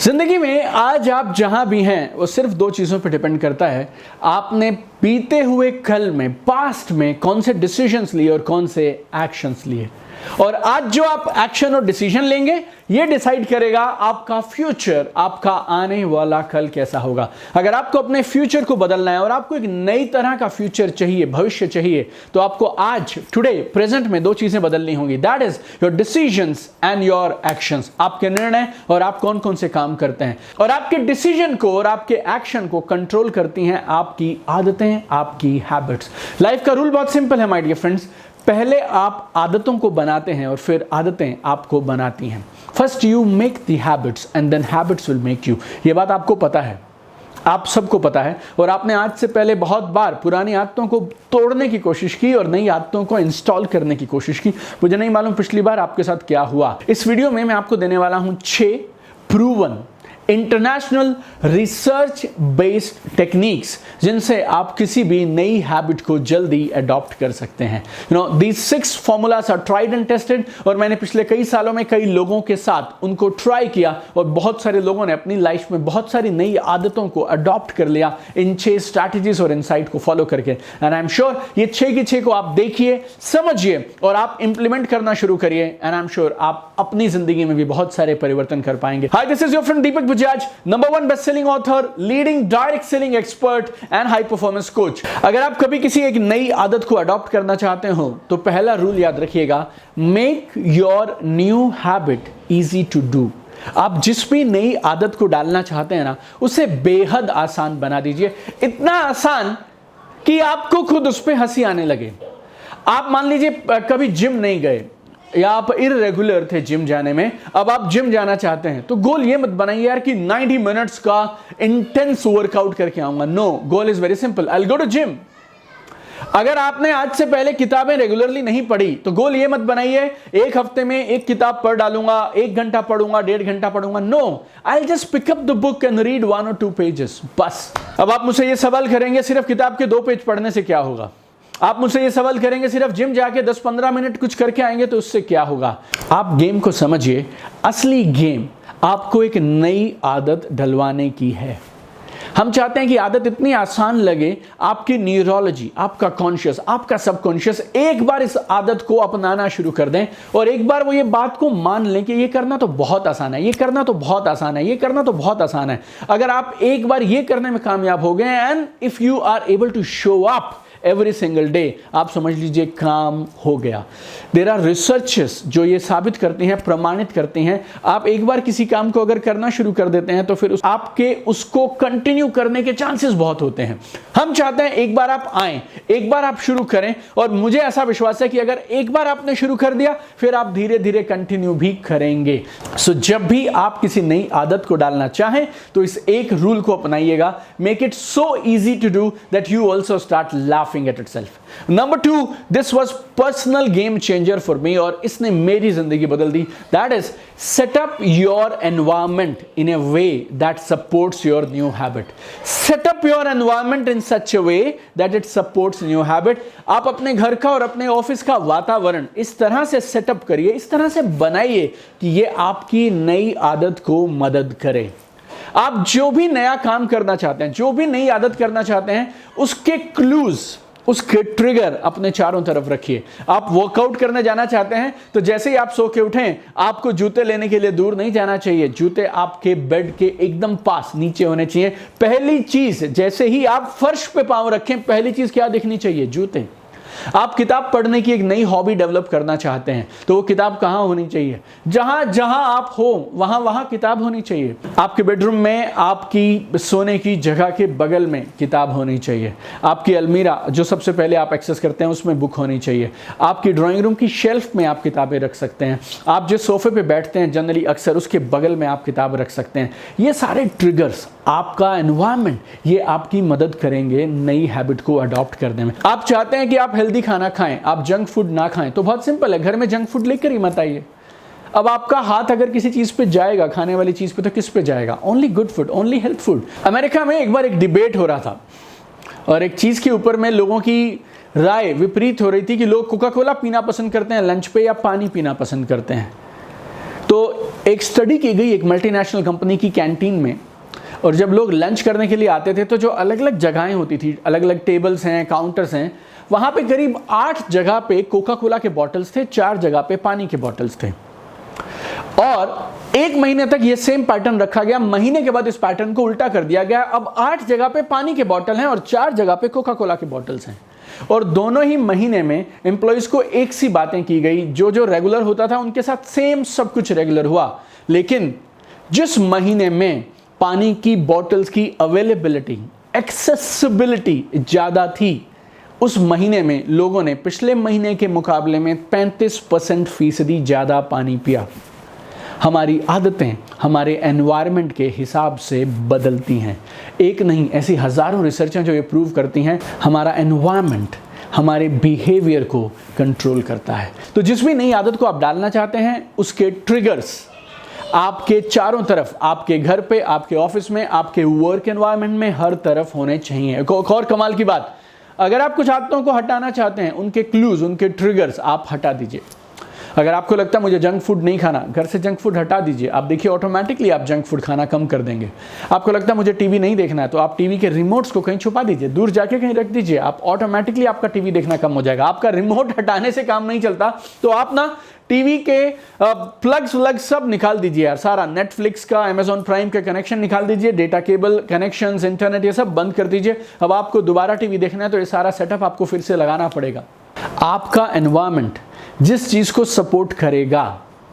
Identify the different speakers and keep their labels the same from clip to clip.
Speaker 1: जिंदगी में आज आप जहां भी हैं वो सिर्फ दो चीज़ों पर डिपेंड करता है। आपने बीते हुए कल में, पास्ट में कौन से डिसीजंस लिए और कौन से एक्शंस लिए, और आज जो आप एक्शन और डिसीजन लेंगे ये डिसाइड करेगा आपका फ्यूचर, आपका आने वाला कल कैसा होगा। अगर आपको अपने फ्यूचर को बदलना है और आपको एक नई तरह का फ्यूचर चाहिए, भविष्य चाहिए, तो आपको आज टुडे प्रेजेंट में दो चीजें बदलनी होंगी। That is your decisions and your actions. आपके निर्णय और आप कौन कौन से काम करते हैं, और आपके डिसीजन को और आपके एक्शन को कंट्रोल करती हैं आपकी आदतें, आपकी हैबिट्स। लाइफ का रूल बहुत सिंपल है माय डियर फ्रेंड्स। पहले आप आदतों को बनाते हैं और फिर आदतें आपको बनाती हैं। First you make the habits and then habits will make you. ये बात आपको पता है, आप सबको पता है, और आपने आज से पहले बहुत बार पुरानी आदतों को तोड़ने की कोशिश की और नई आदतों को इंस्टॉल करने की कोशिश की। मुझे नहीं मालूम पिछली बार आपके साथ क्या हुआ। इस वीडियो में मैं आपको देने वाला हूं 6 proven international research based techniques जिनसे आप किसी भी नई हैबिट को जल्दी अडॉप्ट कर सकते हैं। These 6 formulas are tried and tested, और मैंने पिछले कई सालों में कई लोगों के साथ उनको ट्राई किया और बहुत सारे लोगों ने अपनी लाइफ में बहुत सारी नई आदतों को अडॉप्ट कर लिया इन 6 स्ट्रैटेजीज और इनसाइट को फॉलो करके। एंड आई एम श्योर ये 6 की 6 को आप देखिए, समझिए और आप इंप्लीमेंट करना शुरू करिए, एंड आई एम श्योर आप अपनी जिंदगी में भी बहुत सारे परिवर्तन कर पाएंगे। Hi, this is your friend Deepak Bajaj, number 1 best selling author, leading direct selling expert and high performance coach. अगर आप कभी किसी एक नई आदत को अडॉप्ट करना चाहते हो तो पहला रूल याद रखिएगा, make your new habit easy to do. आप जिस भी नई आदत को डालना चाहते हैं ना, उसे बेहद आसान बना दीजिए। इतना आसान कि आपको खुद उस पर हंसी आने लगे। आप मान लीजिए कभी जिम नहीं गए या आप इररेगुलर थे जिम जाने में, अब आप जिम जाना चाहते हैं, तो गोल ये मत बनाइए यार कि 90 मिनट्स का इंटेंस वर्कआउट करके आऊंगा। No, goal is very simple, I will go to gym. अगर आपने आज से पहले किताबें रेगुलरली नहीं पढ़ी तो गोल ये मत बनाइए एक हफ्ते में एक किताब पढ़ डालूंगा, 1 घंटा पढ़ूंगा, 1.5 घंटा पढ़ूंगा। No, I will just pick up the book and read 1 or 2 pages, बस। अब आप मुझसे ये सवाल करेंगे सिर्फ किताब के 2 पेज पढ़ने से क्या होगा? आप मुझसे ये सवाल करेंगे सिर्फ जिम जाके 10-15 मिनट कुछ करके आएंगे तो उससे क्या होगा? आप गेम को समझिए। असली गेम आपको एक नई आदत डलवाने की है। हम चाहते हैं कि आदत इतनी आसान लगे, आपकी न्यूरोलॉजी, आपका कॉन्शियस, आपका सबकॉन्शियस एक बार इस आदत को अपनाना शुरू कर दें और एक बार वो ये बात को मान लें कि ये करना तो बहुत आसान है, ये करना तो बहुत आसान है, ये करना तो बहुत आसान है। अगर आप एक बार ये करने में कामयाब हो गए, and if you are able to show up every single day, आप समझ लीजिए काम हो गया। देयर आर रिसर्चेस जो ये साबित करती हैं, प्रमाणित करती हैं, आप एक बार किसी काम को अगर करना शुरू कर देते हैं तो फिर आपके उसको कंटिन्यू करने के चांसेस बहुत होते हैं। हम चाहते हैं एक बार आप आएं, एक बार आप शुरू करें, और मुझे ऐसा विश्वास है कि अगर एक बार आपने शुरू कर दिया फिर आप धीरे धीरे कंटिन्यू भी करेंगे। सो जब भी आप किसी नई आदत को डालना चाहें तो इस एक रूल को अपनाइएगा, make it so easy to do that you also start laughing at itself. Number 2, this was personal game changer for me, और इसने मेरी जिंदगी बदल दी। That is, set up your environment in a way that supports your new habit. Set up your environment in such a way that it supports new habit. आप अपने घर का और अपने ऑफिस का वातावरण इस तरह से सेटअप करिए, इस तरह से बनाइए कि ये आपकी नई आदत को मदद करे। आप जो भी नया काम करना चाहते हैं, जो भी नई आदत करना चाहते हैं, उसके क्लूज, उसके ट्रिगर अपने चारों तरफ रखिए। आप वर्कआउट करने जाना चाहते हैं तो जैसे ही आप सो के उठें, आपको जूते लेने के लिए दूर नहीं जाना चाहिए। जूते आपके बेड के एकदम पास नीचे होने चाहिए। पहली चीज, जैसे ही आप फर्श पे पांव रखें, पहली चीज क्या दिखनी चाहिए? जूते। आप किताब पढ़ने की एक नई हॉबी डेवलप करना चाहते हैं तो वो किताब कहां होनी चाहिए? जहां जहां आप हो वहां वहां किताब होनी चाहिए। आपके बेडरूम में, आपकी सोने की जगह के बगल में किताब होनी चाहिए। आपकी अलमीरा जो सबसे पहले आप एक्सेस करते हैं उसमें बुक होनी चाहिए। आपकी ड्राइंग रूम की शेल्फ में आप किताबें रख सकते हैं। आप जिस सोफे पे बैठते हैं जनरली अक्सर, उसके बगल में आप किताब रख सकते हैं। ये सारे ट्रिगर्स, आपका एनवायरनमेंट, ये आपकी मदद करेंगे नई हैबिट को अडॉप्ट करने में। आप चाहते हैं कि आप हेल्दी खाना खाएं, आप जंक फूड ना खाएं, तो बहुत सिंपल है, घर में जंक फूड लेकर ही मत आइए। अब आपका हाथ अगर किसी चीज पे जाएगा, खाने वाली चीज पे, तो किस पे जाएगा? Only good food, only health food. America में एक बार एक डिबेट हो रहा था और एक चीज के ऊपर में लोगों की राय विपरीत हो रही थी कि लोग कोका कोला पीना पसंद करते हैं लंच पे या पानी पीना पसंद करते हैं। तो एक स्टडी की गई एक मल्टीनेशनल कंपनी की कैंटीन में, और जब लोग लंच करने के लिए आते थे तो जो अलग अलग जगहें होती थी, अलग अलग टेबल्स हैं, काउंटर्स हैं, वहाँ पे करीब 8 जगह पे कोका कोला के बॉटल्स थे, 4 जगह पे पानी के बॉटल्स थे। और 1 महीने तक ये सेम पैटर्न रखा गया। महीने के बाद इस पैटर्न को उल्टा कर दिया गया। अब 8 जगह पे पानी के बॉटल हैं और 4 जगह पे कोका कोला के बॉटल्स हैं। और दोनों ही महीने में एम्प्लॉइज को एक सी बातें की गई, जो रेगुलर होता था उनके साथ सेम सब कुछ रेगुलर हुआ। लेकिन जिस महीने में पानी की बॉटल्स की अवेलेबिलिटी, एक्सेसिबिलिटी ज़्यादा थी, उस महीने में लोगों ने पिछले महीने के मुकाबले में 35% ज़्यादा पानी पिया। हमारी आदतें हमारे एनवायरनमेंट के हिसाब से बदलती हैं। एक नहीं, ऐसी हज़ारों रिसर्चें जो ये प्रूव करती हैं हमारा एनवायरनमेंट हमारे बिहेवियर को कंट्रोल करता है। तो जिस भी नई आदत को आप डालना चाहते हैं, उसके ट्रिगर्स आपके चारों तरफ, आपके घर पे, आपके ऑफिस में, आपके वर्क एनवायरनमेंट में, हर तरफ होने चाहिए। एक और कमाल की बात, अगर आप कुछ आदतों को हटाना चाहते हैं, उनके क्लूज, उनके ट्रिगर्स आप हटा दीजिए। अगर आपको लगता है मुझे जंक फूड नहीं खाना, घर से जंक फूड हटा दीजिए। आप देखिए ऑटोमेटिकली आप जंक फूड खाना कम कर देंगे। आपको लगता है मुझे टीवी नहीं देखना है, तो आप टीवी के रिमोट्स को कहीं छुपा दीजिए, दूर जाके कहीं रख दीजिए। आप ऑटोमेटिकली आपका टीवी देखना कम हो जाएगा। आपका रिमोट हटाने से काम नहीं चलता, तो आप ना टीवी के प्लग्स व्लग सब निकाल दीजिए यार। सारा नेटफ्लिक्स का, अमेजॉन प्राइम का कनेक्शन निकाल दीजिए, डेटा केबल कनेक्शंस, इंटरनेट, ये सब बंद कर दीजिए। अब आपको दोबारा टीवी देखना है तो ये सारा सेटअप आपको फिर से लगाना पड़ेगा। आपका एनवायरनमेंट जिस चीज को सपोर्ट करेगा,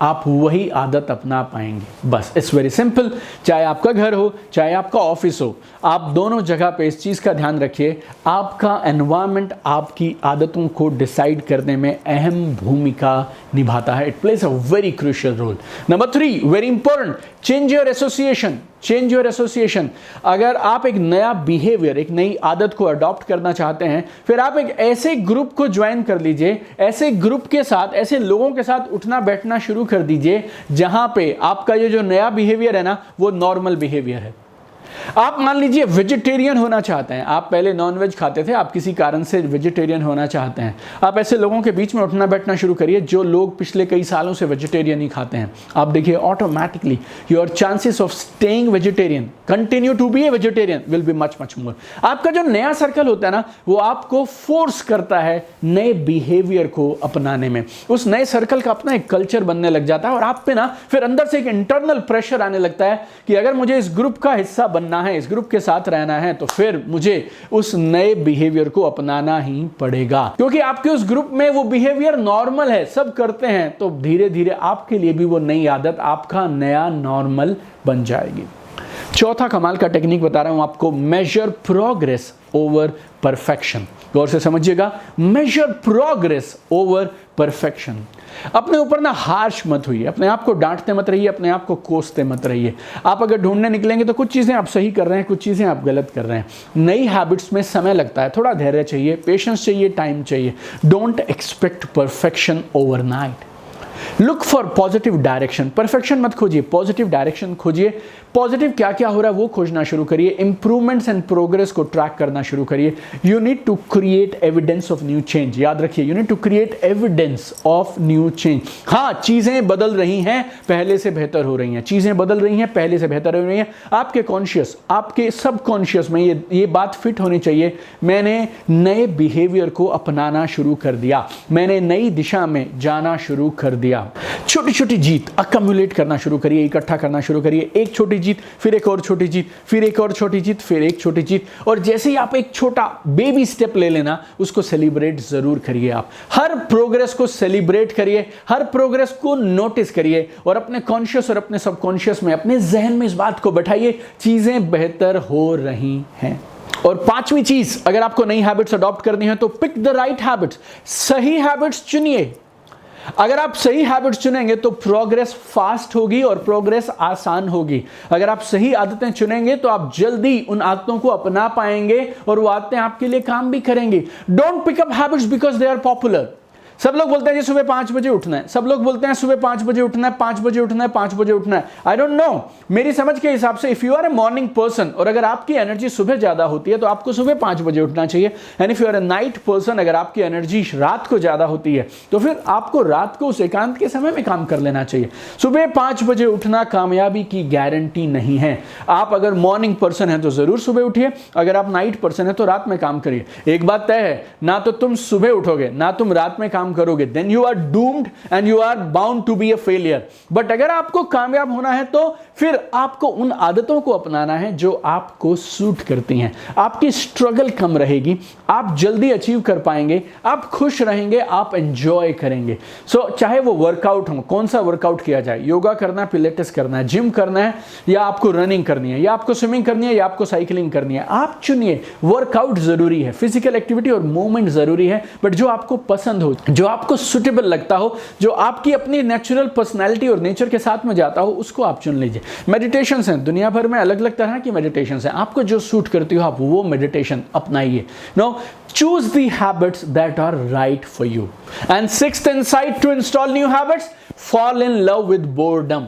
Speaker 1: आप वही आदत अपना पाएंगे। बस इट्स वेरी सिंपल। चाहे आपका घर हो, चाहे आपका ऑफिस हो, आप दोनों जगह पे इस चीज़ का ध्यान रखिए। आपका एनवायरनमेंट आपकी आदतों को डिसाइड करने में अहम भूमिका निभाता है। It plays a very crucial role. Number 3, very important, change your association. Change your association. अगर आप एक नया बिहेवियर, एक नई आदत को अडॉप्ट करना चाहते हैं, फिर आप एक ऐसे ग्रुप को ज्वाइन कर लीजिए, ऐसे ग्रुप के साथ, ऐसे लोगों के साथ उठना बैठना शुरू कर दीजिए जहां पे आपका ये जो नया बिहेवियर है ना, वो नॉर्मल बिहेवियर है। आप मान लीजिए वेजिटेरियन होना चाहते हैं, आप पहले नॉनवेज खाते थे, आप किसी कारण से वेजिटेरियन होना चाहते हैं। आप ऐसे लोगों के बीच में उठना बैठना शुरू करिए जो लोग पिछले कई सालों से वेजिटेरियन ही खाते हैं। आप देखिए automatically your chances of staying vegetarian, continue to be a vegetarian will be much much more. आपका जो नया सर्कल होता है ना, वो आपको फोर्स करता है नए बिहेवियर को अपनाने में। उस नए सर्कल का अपना एक कल्चर बनने लग जाता है और आप पे ना फिर अंदर से एक इंटरनल प्रेशर आने लगता है कि अगर मुझे इस ग्रुप का हिस्सा बनना है, इस ग्रुप के साथ रहना है, तो फिर मुझे उस नए बिहेवियर को अपनाना ही पड़ेगा। क्योंकि आपके उस ग्रुप में वो बिहेवियर नॉर्मल है, सब करते हैं, तो धीरे धीरे आपके लिए भी वो नई आदत आपका नया नॉर्मल बन जाएगी। चौथा कमाल का टेक्निक बता रहा हूं आपको, मेजर प्रोग्रेस ओवर परफेक्शन। गौर से समझिएगा, मेजर प्रोग्रेस ओवर परफेक्शन। अपने ऊपर ना हार्श मत होइए, अपने आप को डांटते मत रहिए, अपने आप को कोसते मत रहिए। आप अगर ढूंढने निकलेंगे तो कुछ चीज़ें आप सही कर रहे हैं, कुछ चीज़ें आप गलत कर रहे हैं। नई हैबिट्स में समय लगता है, थोड़ा धैर्य चाहिए, पेशेंस चाहिए, टाइम चाहिए। Don't expect perfection overnight. Look for positive direction. Perfection मत खोजिए, पॉजिटिव डायरेक्शन खोजिए। पॉजिटिव क्या क्या हो रहा है वो खोजना शुरू करिए। इंप्रूवमेंट्स एंड प्रोग्रेस को ट्रैक करना शुरू करिए। You need to create evidence of new change. याद रखिए, you need to create evidence of new change. हाँ, चीजें बदल रही हैं, पहले से बेहतर हो रही हैं। चीजें बदल रही हैं, पहले से बेहतर हो रही हैं। आपके कॉन्शियस, आपके सबकॉन्शियस में ये बात फिट होनी चाहिए, मैंने नए बिहेवियर को अपनाना शुरू कर दिया, मैंने नई दिशा में जाना शुरू कर दिया। छोटी छोटी जीत अक्यूमुलेट करना शुरू करिए, इकट्ठा करना शुरू करिए। एक छोटी जीत, फिर एक और छोटी जीत, फिर एक और छोटी जीत, फिर एक छोटी जीत। और जैसे ही आप एक छोटा बेबी स्टेप ले लेना, उसको सेलिब्रेट जरूर करिए। आप हर प्रोग्रेस को सेलिब्रेट करिए, हर प्रोग्रेस को नोटिस करिए और अपने कॉन्शियस और अपने सबकॉन्शियस में, अपने जहन में इस बात को बैठाइए, चीजें बेहतर हो रही हैं। और पांचवी चीज, अगर आपको नई हैबिट्स अडॉप्ट करनी है तो पिक द राइट हैबिट्स। सही हैबिट्स चुनिए। अगर आप सही हैबिट्स चुनेंगे तो प्रोग्रेस फास्ट होगी और प्रोग्रेस आसान होगी। अगर आप सही आदतें चुनेंगे तो आप जल्दी उन आदतों को अपना पाएंगे और वो आदतें आपके लिए काम भी करेंगी। Don't pick up habits because they are popular. सब लोग बोलते हैं जी सुबह 5 बजे उठना है, सब लोग बोलते हैं सुबह 5 बजे उठना है, 5 बजे उठना है, 5 बजे उठना है। आई डोंट नो, मेरी समझ के हिसाब से if you are a morning person और अगर आपकी एनर्जी सुबह ज्यादा होती है तो आपको सुबह 5 बजे उठना चाहिए। And if you are a night person, अगर आपकी एनर्जी रात को ज्यादा होती है तो फिर आपको रात को उस एकांत के समय में काम कर लेना चाहिए। सुबह 5 बजे उठना कामयाबी की गारंटी नहीं है। आप अगर मॉर्निंग पर्सन हैं तो जरूर सुबह उठिए, अगर आप नाइट पर्सन हैं तो रात में काम करिए। एक बात तय है, ना तो तुम सुबह उठोगे ना तुम रात में काम करोगे, then you are doomed and you are bound to be a failure. But अगर आपको कामयाब होना है तो फिर आपको उन आदतों को अपनाना है जो आपको सूट करती हैं। आपकी स्ट्रगल कम रहेगी, आप जल्दी अचीव कर पाएंगे, आप खुश रहेंगे, आप एंजॉय करेंगे। सो चाहे वो वर्कआउट हो, कौन सा वर्कआउट किया जाए, योगा करना है, पिलेटिस करना है, जिम करना है, या आपको रनिंग करनी है, या आपको स्विमिंग करनी है, या आपको साइकिलिंग करनी है, आप चुनिए। वर्कआउट जरूरी है, फिजिकल एक्टिविटी और मूवमेंट जरूरी है, बट जो आपको पसंद हो, जो आपको सुटेबल लगता हो, जो आपकी अपनी नेचुरल पर्सनैलिटी और नेचर के साथ में जाता हो, उसको आप चुन लीजिए। मेडिटेशंस हैं, दुनिया भर में अलग अलग तरह की मेडिटेशंस हैं, आपको जो सूट करती हो आप वो मेडिटेशन अपनाइए। No, choose the habits that are right for you. And sixth insight to install new habits, fall in love with boredom.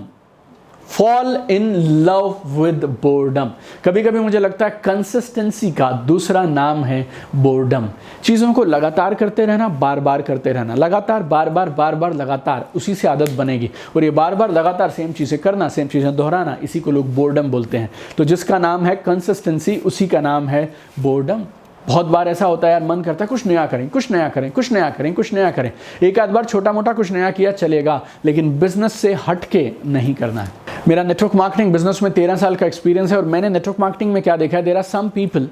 Speaker 1: Fall in love with boredom. कभी कभी मुझे लगता है कंसिस्टेंसी का दूसरा नाम है बोर्डम। चीज़ों को लगातार करते रहना, बार बार करते रहना, लगातार बार बार लगातार, उसी से आदत बनेगी। और ये बार बार लगातार सेम चीज़ें करना, सेम चीज़ें दोहराना, इसी को लोग बोर्डम बोलते हैं। तो जिसका नाम है कंसिस्टेंसी, उसी का नाम है बोर्डम। बहुत बार ऐसा होता है यार, मन करता है कुछ नया करें, कुछ नया करें, कुछ नया करें, कुछ नया करें। एक आध बार छोटा मोटा कुछ नया किया चलेगा, लेकिन बिजनेस से हट के नहीं करना है। मेरा नेटवर्क मार्केटिंग बिजनेस में 13 साल का एक्सपीरियंस है और मैंने नेटवर्क मार्केटिंग में क्या देखा है, देयर आर सम पीपल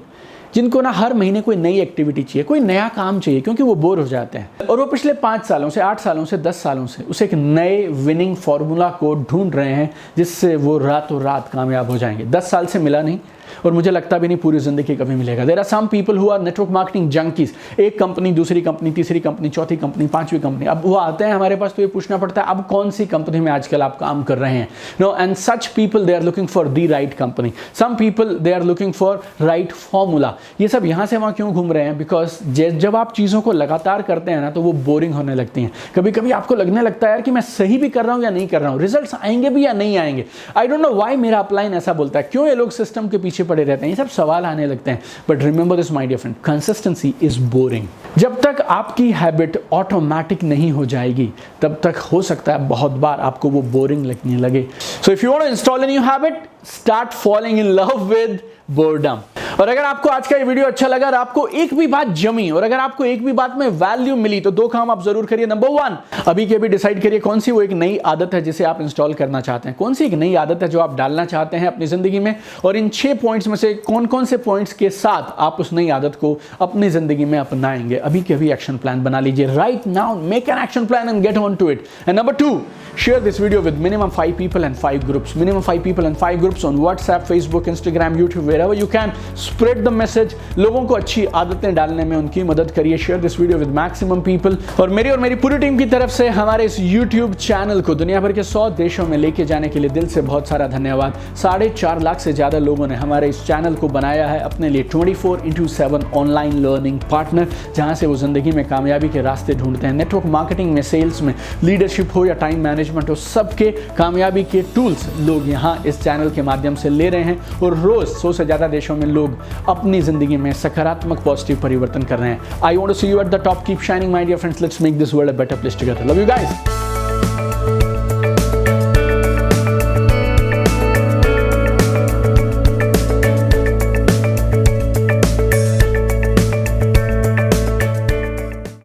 Speaker 1: जिनको ना हर महीने कोई नई एक्टिविटी चाहिए, कोई नया काम चाहिए, क्योंकि वो बोर हो जाते हैं और वो पिछले 5 सालों से, 8 सालों से, 10 सालों से उस एक नए विनिंग फॉर्मूला को ढूंढ रहे हैं जिससे वो रातों रात कामयाब हो जाएंगे। 10 साल से मिला नहीं और मुझे लगता भी नहीं पूरी जिंदगी कभी मिलेगा। There are some people who are network marketing junkies. एक कंपनी, दूसरी कंपनी, तीसरी कंपनी, चौथी कंपनी, 5वीं कंपनी, अब वो आते हैं हमारे पास तो ये पूछना पड़ता है अब कौन सी कंपनी में आजकल आप काम कर रहे हैं। No, and such people they are looking for the right company. Some people they are looking for right formula. ये सब यहाँ से वहाँ क्यों घूम रहे हैं? बिकॉज जब आप चीज़ों को लगातार करते हैं ना तो वो बोरिंग होने लगती हैं। कभी कभी आपको लगने लगता है यार कि मैं सही भी कर रहा हूँ या नहीं कर रहा हूँ, रिजल्ट्स आएंगे भी या नहीं आएंगे। आई डोंट नो व्हाई मेरा अपलाइन ऐसा बोलता है, क्यों ये लोग सिस्टम के पीछे पड़े रहते हैं, ये सब सवाल आने लगते हैं। But remember this my dear friend, consistency is boring. जब तक आपकी हैबिट ऑटोमेटिक नहीं हो जाएगी तब तक हो सकता है बहुत बार आपको वो बोरिंग लगने लगे। So if you want to install a new habit, start falling in love with boredom. और अगर आपको आज का ये वीडियो अच्छा लगा और आपको एक भी बात जमी और अगर आपको एक भी बात में वैल्यू मिली तो 2 काम आप जरूर करिए। नंबर 1, अभी के अभी डिसाइड करिए कौन सी वो एक नई आदत है जिसे आप इंस्टॉल करना चाहते हैं, कौन सी एक नई आदत है जो आप डालना चाहते हैं अपनी जिंदगी में, और इन 6 पॉइंट्स में से कौन कौन से पॉइंट्स के साथ आप उस नई आदत को अपनी जिंदगी में अपनाएंगे। अभी के अभी एक्शन प्लान बना लीजिए। Right now make an action plan and get on to it. And number 2, share this video with minimum 5 people and 5 groups. Minimum 5 people and 5 groups on WhatsApp, Facebook, Instagram, YouTube, wherever you can. Spread the message. लोगों को अच्छी आदतें डालने में उनकी मदद करिए। Share this video with maximum people. और मेरी पूरी टीम की तरफ से हमारे इस YouTube चैनल को दुनिया भर के 100 देशों में लेके जाने के लिए दिल से बहुत सारा धन्यवाद। 4.5 लाख से ज़्यादा लोगों ने हमारे इस चैनल को बनाया है अपने लिए 24/7 ऑनलाइन लर्निंग पार्टनर, जहाँ से वो ज़िंदगी में कामयाबी के रास्ते ढूंढते हैं। नेटवर्क मार्केटिंग में, सेल्स में, लीडरशिप हो या टाइम मैनेजमेंट हो, सबके कामयाबी के टूल्स लोग यहाँ इस चैनल के माध्यम से ले रहे हैं और रोज 100 से ज़्यादा देशों में लोग अपनी जिंदगी में सकारात्मक पॉजिटिव परिवर्तन कर रहे हैं। I want to see you at the top. Keep shining my dear friends. Let's make this world a better place together. Love you guys.